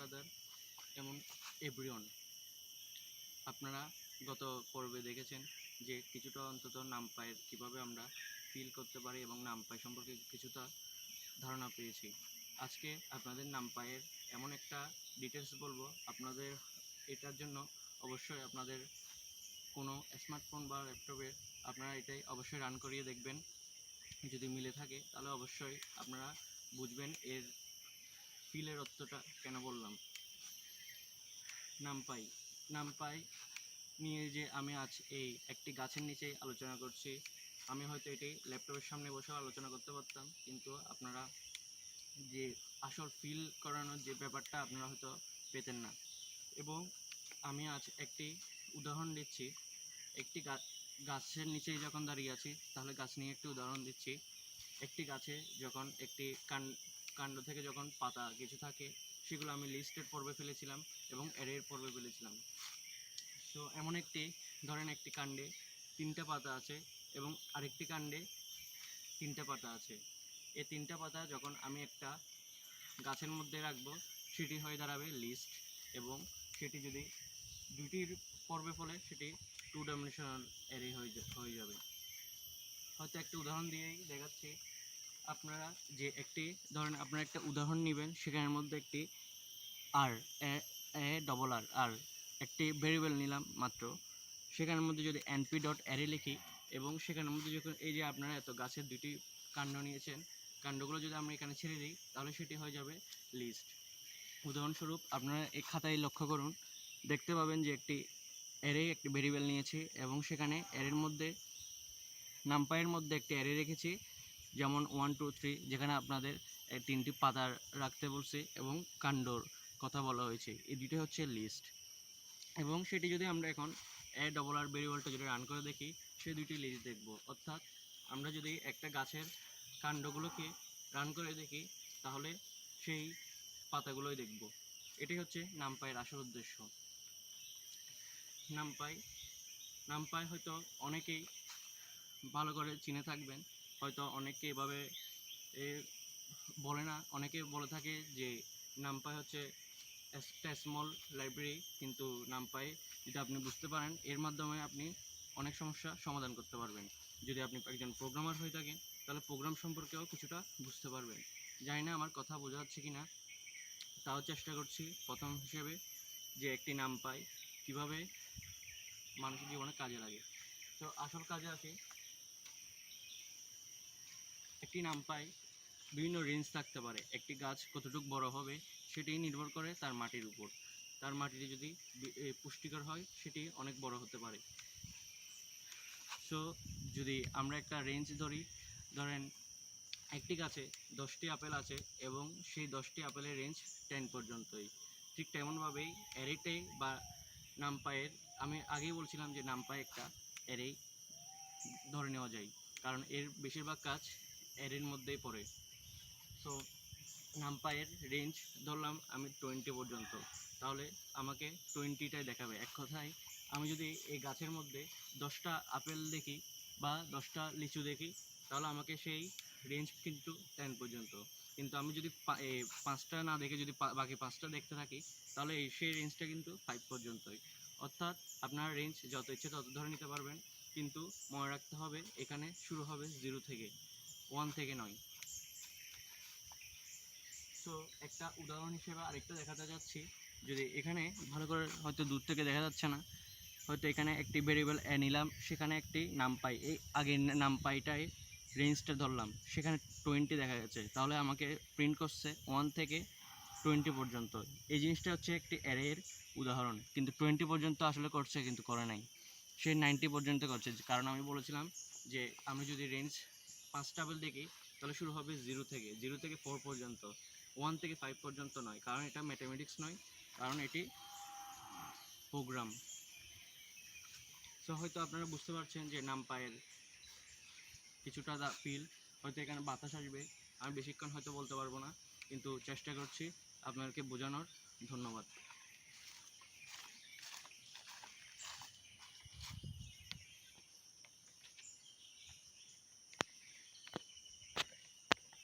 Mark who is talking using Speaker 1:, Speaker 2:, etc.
Speaker 1: আদার এমন এভরিওয়ান। আপনারা গত পর্বে দেখেছেন যে কিছুটা অন্তত নামপাইয়ের কীভাবে আমরা ফিল করতে পারি এবং নামপাই সম্পর্কে কিছুটা ধারণা পেয়েছি। আজকে আপনাদের নামপাইয়ের এমন একটা ডিটেলস বলবো, আপনাদের এটার জন্য অবশ্যই আপনাদের কোনো স্মার্টফোন বা ল্যাপটপে আপনারা এটাই অবশ্যই রান করিয়ে দেখবেন। যদি মিলে থাকে তাহলে অবশ্যই আপনারা বুঝবেন এর ফিলের অর্থটা কেন বললাম। নামপাই নিয়ে যে আমি আজ এই একটি গাছের নিচেই আলোচনা করছি। আমি হয়তো এটি ল্যাপটপের সামনে বসেও আলোচনা করতে পারতাম, কিন্তু আপনারা যে আসল ফিল করানোর যে ব্যাপারটা আপনারা হয়তো পেতেন না। এবং আমি আজ একটি উদাহরণ দিচ্ছি। একটি গাছের নিচেই যখন দাঁড়িয়ে আছি, তাহলে গাছ নিয়ে একটি উদাহরণ দিচ্ছি। একটি গাছে যখন একটি কাণ্ড থেকে যখন পাতা কিছু থাকে, সেগুলো আমি লিস্টের পর্বে ফেলেছিলাম এবং অ্যারের পর্বে ফেলেছিলাম। তো এমন ধরেন একটি কাণ্ডে 3টা পাতা আছে এবং আরেকটি কাণ্ডে 3টা পাতা আছে। এই 3টা পাতা যখন আমি একটা গাছের মধ্যে রাখবো, সেটি হয়ে দাঁড়াবে লিস্ট, এবং সেটি যদি দুটির পর্বে ফলে সেটি 2 ডাইমেনশনাল অ্যারে হয়ে যাবে। হয়তো একটা উদাহরণ দিয়েই দেখাচ্ছি। আপনারা যে ধরেন আপনারা একটা উদাহরণ নেবেন, সেখানের মধ্যে একটি আর আর একটি ভেরিয়েবল নিলাম মাত্র। সেখানের মধ্যে যদি np ডট অ্যারে লিখি এবং সেখানের মধ্যে যখন এই যে আপনারা এত গাছের 2টি কাণ্ড নিয়েছেন, কাণ্ডগুলো যদি আমরা এখানে ছেড়ে দিই, তাহলে সেটি হয়ে যাবে লিস্ট। উদাহরণস্বরূপ আপনারা এই খাতায় লক্ষ্য করুন, দেখতে পাবেন যে একটি ভেরিয়েবল নিয়েছি এবং সেখানে অ্যারের মধ্যে নামপাইয়ের মধ্যে একটি অ্যারে রেখেছি, যেমন 1 2 3, যেখানে আপনাদের 3টি পাতা রাখতে বলছে এবং কাণ্ডর কথা বলা হয়েছে। এই দুটি হচ্ছে লিস্ট। এবং সেটি যদি আমরা এখন আর ভেরিয়েবলটা যদি রান করে দেখি, সেই দুটি লিস্ট দেখব। অর্থাৎ আমরা যদি একটা গাছের কাণ্ডগুলোকে রান করে দেখি, তাহলে সেই পাতাগুলোই দেখব। এটি হচ্ছে নামপাইয়ের আসল উদ্দেশ্য। নামপাই হয়তো অনেকেই ভালো করে চিনে থাকবেন, হয়তো অনেকে এভাবে বলে না, অনেকে বলে থাকে যে নামপাই হচ্ছে একটা স্মল লাইব্রেরি, কিন্তু নামপাই যদি আপনি বুঝতে পারেন, এর মাধ্যমে আপনি অনেক সমস্যা সমাধান করতে পারবেন। যদি আপনি একজন প্রোগ্রামার হয়ে থাকেন, তাহলে প্রোগ্রাম সম্পর্কেও কিছুটা বুঝতে পারবেন। জানি না আমার কথা বোঝা যাচ্ছে কি না, তাও চেষ্টা করছি প্রথম হিসেবে যে একটি নামপাই কীভাবে মানুষের জীবনে কাজে লাগে। তো আসল কাজে আসি। একটি নামপাই বিভিন্ন রেঞ্জ থাকতে পারে। একটি গাছ কতটুকু বড় হবে সেটি নির্ভর করে তার মাটির উপর। তার মাটিটি যদি পুষ্টিকর হয়, সেটি অনেক বড় হতে পারে। সো যদি আমরা একটা রেঞ্জ ধরেন একটি গাছে 10টি আপেল আছে এবং সেই 10টি আপেলের রেঞ্জ 10 পর্যন্তই। ঠিক তেমনভাবেই অ্যারেতে বা নামপাইয়ের, আমি আগেই বলছিলাম যে নামপাই একটা অ্যারেই ধরে নেওয়া যায়, কারণ এর বেশিরভাগ কাজ অ্যারের মধ্যেই পড়ে। সো নামপাইয়ের রেঞ্জ ধরলাম আমি 20 পর্যন্ত, তাহলে আমাকে 20টাই দেখাবে। এক কথায় আমি যদি এই গাছের মধ্যে 10টা আপেল দেখি বা 10টা লিচু দেখি, তাহলে আমাকে সেই রেঞ্জ কিন্তু 10 পর্যন্ত। কিন্তু আমি যদি 5টা না দেখে যদি বাকি 5টা দেখতে থাকি, তাহলে সেই রেঞ্জটা কিন্তু 5 পর্যন্তই। অর্থাৎ আপনার রেঞ্জ যত ইচ্ছে তত ধরে নিতে পারবেন, কিন্তু মনে রাখতে হবে এখানে শুরু হবে 0 থেকে, 1 থেকে নয়। সো একটা উদাহরণ হিসেবে আরেকটা দেখাতে যাচ্ছি। যদি এখানে ভালো করে, হয়তো দূর থেকে দেখা যাচ্ছে না, হয়তো এখানে একটি ভেরিয়েবল নিলাম, সেখানে একটি নামপাই, এই আগের নামপাইটাই রেঞ্জটা ধরলাম, সেখানে 20 দেখা যাচ্ছে, তাহলে আমাকে প্রিন্ট করছে 1 থেকে 20 পর্যন্ত। এই জিনিসটা হচ্ছে একটি অ্যারের উদাহরণ, কিন্তু 20 পর্যন্ত আসলে করছে, কিন্তু করে নাই, সে 90 পর্যন্ত করছে। কারণ আমি বলেছিলাম যে আমি যদি রেঞ্জ 5টা আপেল দেখি, তাহলে শুরু হবে 0 থেকে 4 পর্যন্ত, 1 থেকে 5 পর্যন্ত নয়, কারণ এটা ম্যাথামেটিক্স নয়, কারণ এটি প্রোগ্রাম। সো হয়তো আপনারা বুঝতে পারছেন যে নামপাইয়ের কিছুটা ফিল। হয়তো এখানে বাতাস আসবে, আমি বেশিক্ষণ হয়তো বলতে পারবো না, কিন্তু চেষ্টা করছি আপনাদেরকে বোঝানোর। ধন্যবাদ।